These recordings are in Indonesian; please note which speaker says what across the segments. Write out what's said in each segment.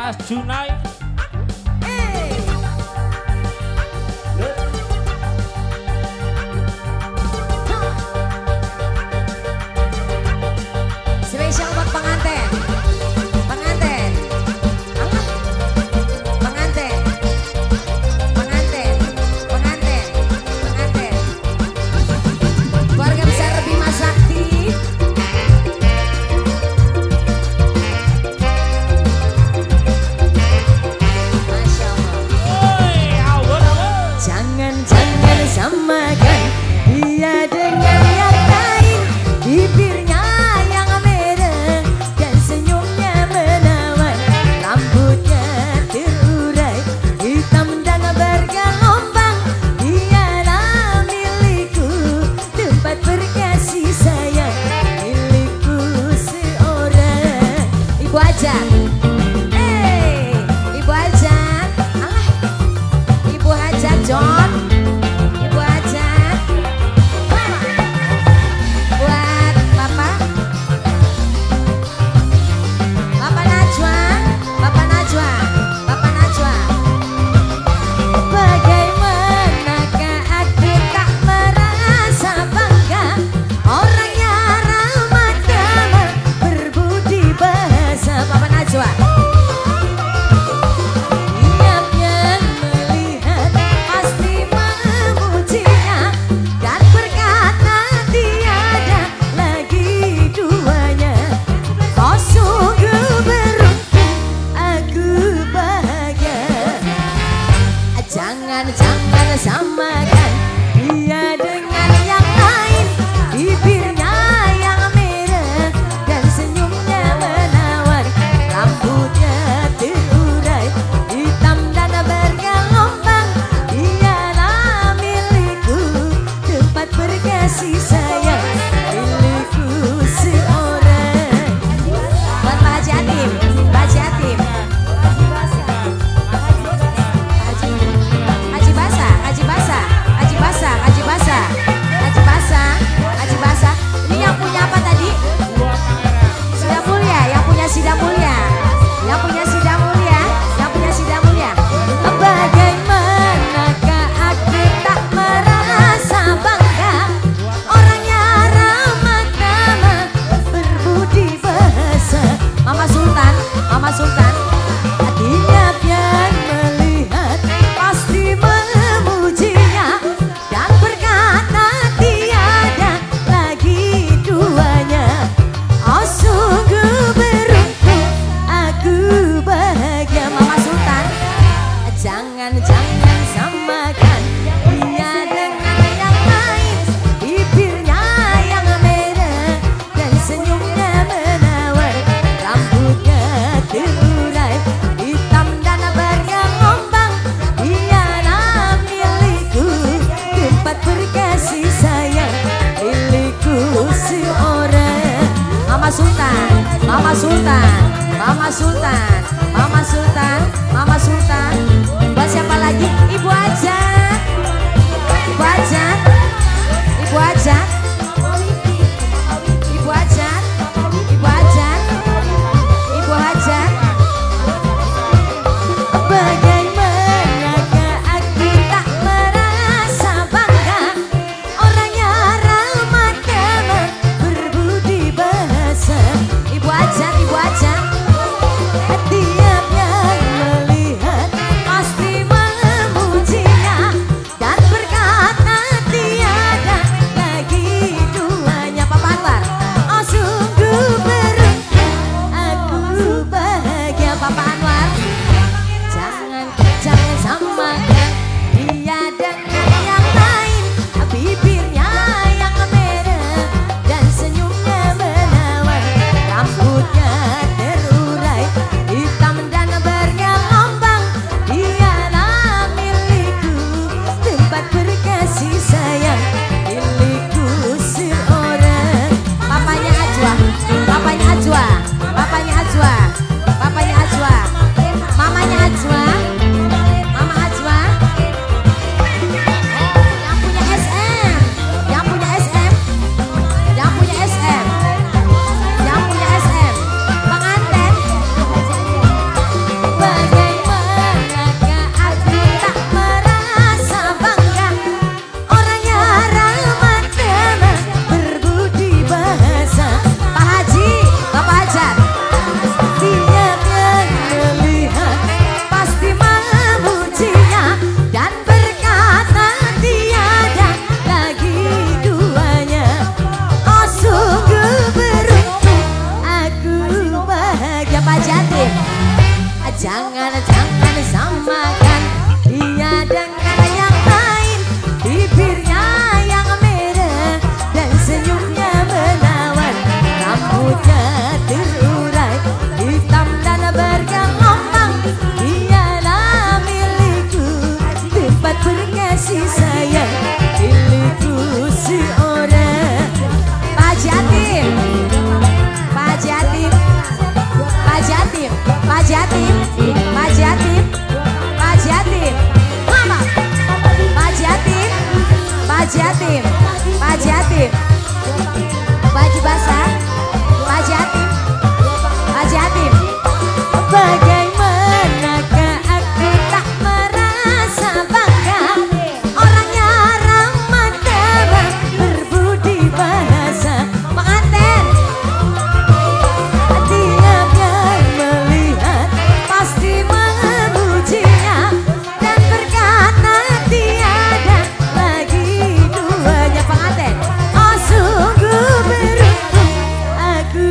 Speaker 1: Mas Junai.
Speaker 2: Spesial buat pengantin. Pengantin. Pengantin. Pengantin. Pengantin. Pengantin. Keluarga besar Bima Sakti. Masya Allah. Jangan-jangan samakan dia dengan yang lain. Bibirnya yang merah dan senyumnya menawan, rambutnya terurai hitam dan bergelombang. Dialah milikku, tempat berkasih sayang, milikku seorang. Ibu aja, ibu aja, ibu aja John. Ibu aja buat Bapak Najwa, Bapak Najwa, Bapak Najwa. Bagaimanakah aku tak merasa bangga, orangnya ramah tamah, berbudi bahasa. Bapak Najwa. Tiap yang melihat pasti memujinya dan berkata tiada lagi duanya. Oh sungguh beruntung, aku bahagia. Jangan-jangan samakan dia dengan yang lain. Bibirnya yang merah dan senyumnya menawan, rambutnya terurai hitam dan bergelombang. Dialah milikku, tempat berkasih sayang, milikku seorang. Buat Pak Haji Atim, Pak Haji Atim. Haji Basah, Haji Basah, Haji Basah, Haji Basah, Haji Basah, Haji Basah. Ini yang punya apa tadi? Sida Mulia, yang punya Sida Mulia, yang punya Sida Mulia, yang punya Sida Mulia. Bagaimanakah aku tak merasa bangga, orangnya ramah tamah, berbudi bahasa. Mama Sultan, Mama Sultan. Tiap yang melihat pasti memujinya dan berkata tiada lagi duanya. Oh sungguh beruntung, aku bahagia. Mama Sultan. Jangan-jangan samakan dia dengan yang lain. Bibirnya yang merah dan senyumnya menawan, rambutnya terurai hitam dan bergelombang. Dialah milikku, tempat berkasih sayang, milikku seorang. Mama Sultan, Mama Sultan, Mama Sultan, Mama Sultan, Mama Sultan. Buat siapa lagi? Ibu aja, Ibu aja, Ibu aja, Ibu aja, Ibu aja, Ibu aja. Bagaimanakah aku tak merasa bangga, orangnya ramah tamah, berbudi bahasa. Ibu aja, Ibu aja. Tiap yang melihat pasti memujinya Jangan samakan dia dengan yang lain. Bibirnya yang merah dan senyumnya menawan. Rambutnya terurai hitam dan bergelombang. Dialah milikku, tempat berkasih sayang, milikku seorang. Pak Jatim, Pak Jatim, Pak Jatim, Pak Jatim, Pak Jatim, Pak Jatim, mama, Pak Jatim, Pak Jatim, Pak Jatim, baju basah, Pak Jatim, Pak Jatim. Bagaimanakah aku tak merasa bangga, orangnya ramah tamah, berbudi bahasa. Pengantin, tiap yang melihat pasti memujinya dan berkata tiada lagi duanya. Pengantin, oh sungguh beruntung aku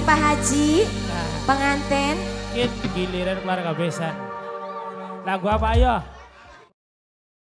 Speaker 2: Pak Haji, pengantin.
Speaker 1: Giliran keluarga besan. Lagu apa ayo?